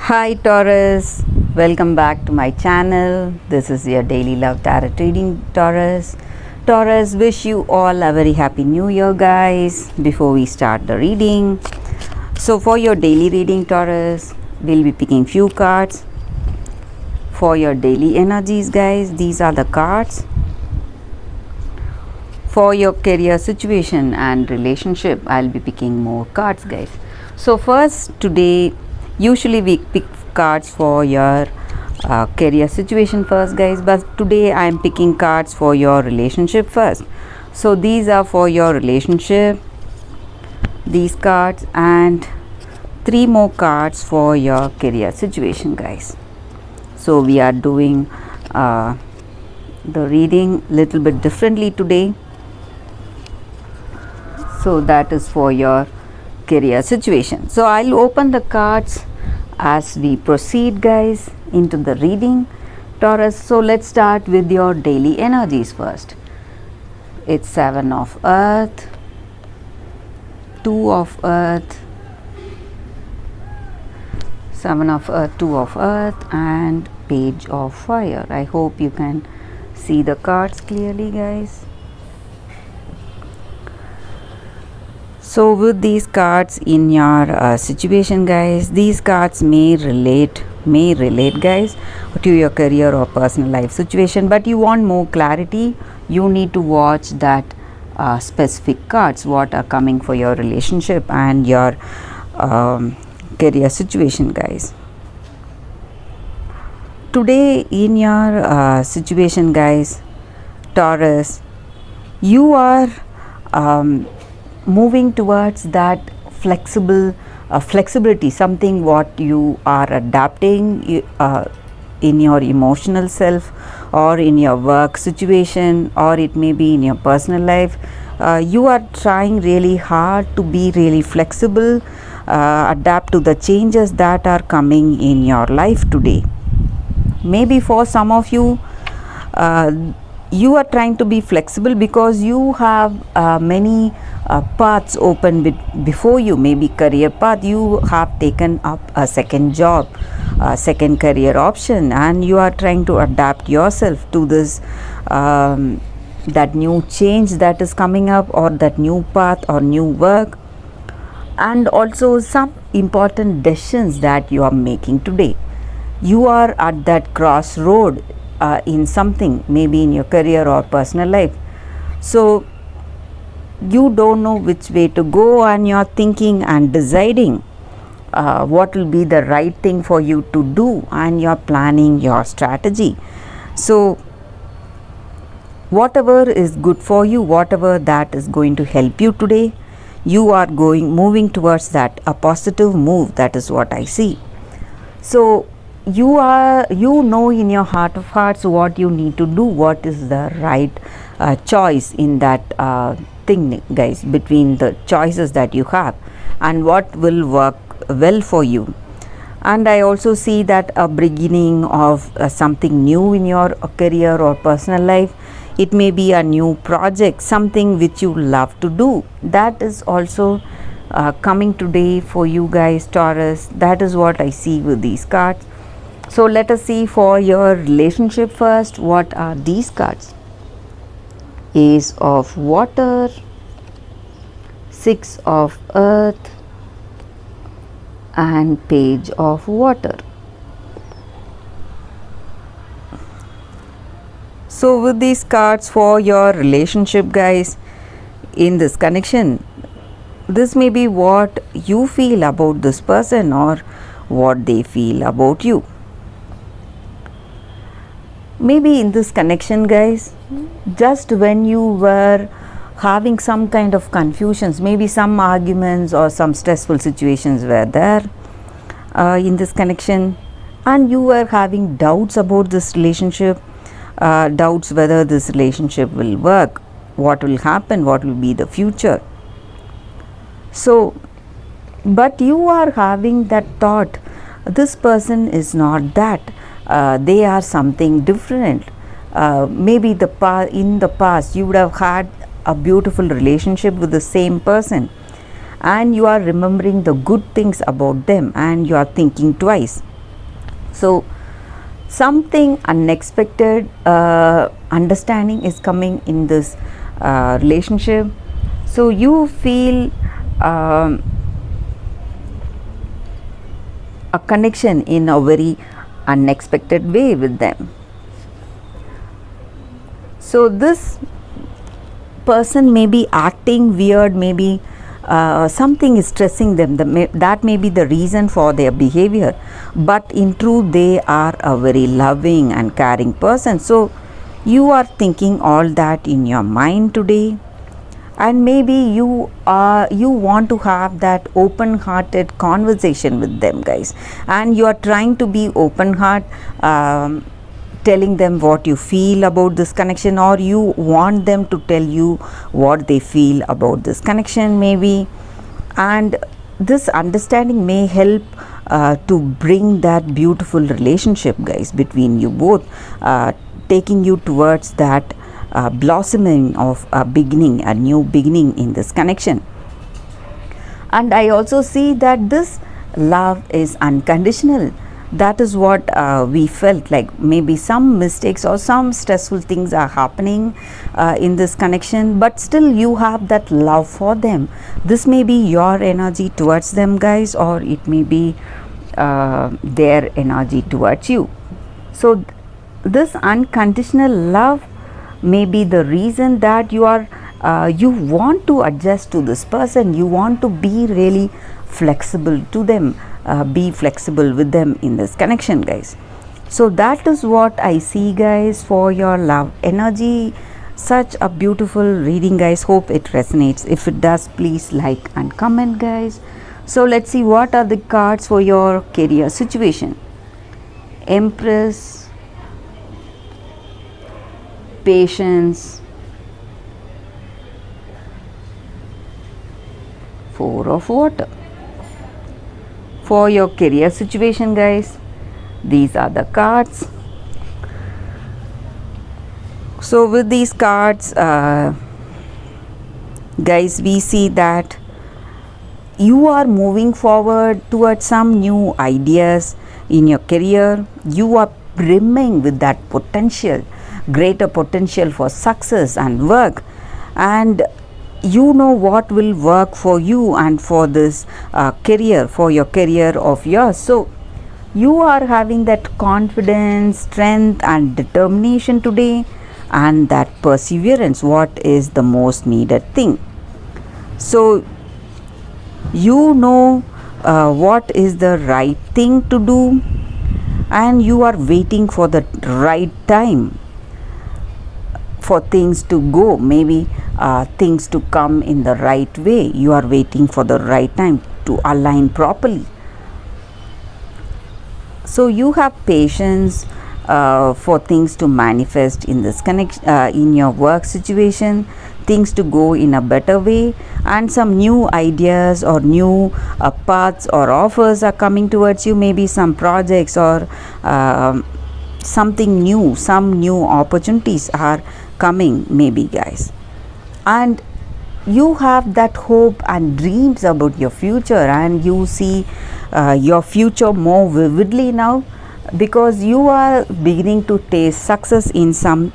Hi Taurus, welcome back to my channel. This is your daily love tarot reading, Taurus. Taurus, wish you all a very happy new year, guys. Before we start the reading, so for your daily reading, Taurus, we'll be picking few cards for your daily energies, guys. These are the cards for your career situation and relationship. I'll be picking more cards, guys. So first, today usually we pick cards for your career situation first, guys, but today I am picking cards for your relationship first. So these are for your relationship, these cards, and 3 more cards for your career situation, guys. So we are doing the reading little bit differently today. So that is for your career situation. So I'll open the cards as we proceed, guys, into the reading, Taurus. So let's start with your daily energies first. It's 7 of Earth, 2 of Earth, 7 of Earth, 2 of Earth, and Page of Fire. I hope you can see the cards clearly, guys. So with these cards in your situation, guys, these cards may relate, guys, to your career or personal life situation, but you want more clarity, you need to watch that specific cards what are coming for your relationship and your career situation, guys. Today in your situation, guys, Taurus, you are moving towards that flexibility, something what you are adapting in your emotional self or in your work situation, or it may be in your personal life. You are trying really hard to be really flexible, adapt to the changes that are coming in your life today. Maybe for some of you, you are trying to be flexible because you have many paths open before you, maybe career path. You have taken up a second job, second career option, and you are trying to adapt yourself to this that new change that is coming up, or that new path or new work, and also some important decisions that you are making today. You are at that crossroad in something, maybe in your career or personal life. So you don't know which way to go, and you're thinking and deciding what will be the right thing for you to do, and you're planning your strategy. So whatever is good for you, whatever that is going to help you today, you are moving towards that, a positive move. That is what I see. So you know in your heart of hearts what you need to do, what is the right choice in that thing, guys, between the choices that you have, and what will work well for you. And I also see that a beginning of something new in your career or personal life. It may be a new project, something which you love to do. That is also coming today for you, guys, Taurus. That is what I see with these cards. So let us see for your relationship first. What are these cards? Ace of Water, 6 of Earth, and Page of Water. So with these cards for your relationship, guys, in this connection, this may be what you feel about this person or what they feel about you. Maybe in this connection, guys, just when you were having some kind of confusions, maybe some arguments or some stressful situations were there in this connection, and you were having doubts about this relationship, doubts whether this relationship will work, what will happen, what will be the future. So but you are having that thought, this person is not that, they are something different. Maybe in the past you would have had a beautiful relationship with the same person, and you are remembering the good things about them, and you are thinking twice. So something unexpected understanding is coming in this relationship. So you feel a connection in a very unexpected way with them. So this person may be acting weird, maybe something is stressing them, that may be the reason for their behavior, but in truth they are a very loving and caring person. So you are thinking all that in your mind today, and maybe you want to have that open hearted conversation with them, guys, and you are trying to be open heart, telling them what you feel about this connection, or you want them to tell you what they feel about this connection maybe. And this understanding may help to bring that beautiful relationship, guys, between you both, taking you towards that blossoming of a beginning, a new beginning in this connection. And I also see that this love is unconditional. That is what we felt like. Maybe some mistakes or some stressful things are happening in this connection, but still you have that love for them. This may be your energy towards them, guys, or it may be their energy towards you. So this unconditional love may be the reason that you are you want to adjust to this person, you want to be really flexible to them, be flexible with them in this connection, guys. So that is what I see, guys, for your love energy. Such a beautiful reading, guys. Hope it resonates. If it does, please like and comment, guys. So let's see what are the cards for your career situation. Empress, Patience, Four of Water. For your career situation, guys, these are the cards. So with these cards, guys, we see that you are moving forward towards some new ideas in your career. You are brimming with that potential, greater potential for success and work, and you know what will work for you and for this career, for your career of yours. So you are having that confidence, strength and determination today, and that perseverance, what is the most needed thing. So you know what is the right thing to do, and you are waiting for the right time for things to go, maybe things to come in the right way. You are waiting for the right time to align properly. So you have patience for things to manifest in this connection, in your work situation, things to go in a better way, and some new ideas or new paths or offers are coming towards you. Maybe some projects or something new, some new opportunities are coming maybe, guys. And you have that hope and dreams about your future, and you see your future more vividly now, because you are beginning to taste success in some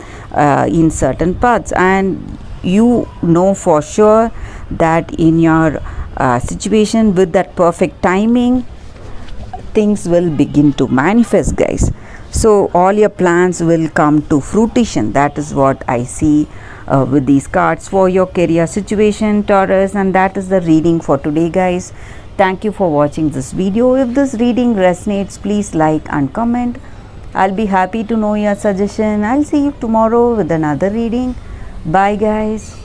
in certain parts, and you know for sure that in your situation, with that perfect timing, things will begin to manifest, guys. So all your plans will come to fruition. That is what I see with these cards for your career situation, Taurus. And that is the reading for today, guys. Thank you for watching this video. If this reading resonates, please like and comment. I'll be happy to know your suggestion. I'll see you tomorrow with another reading. Bye, guys.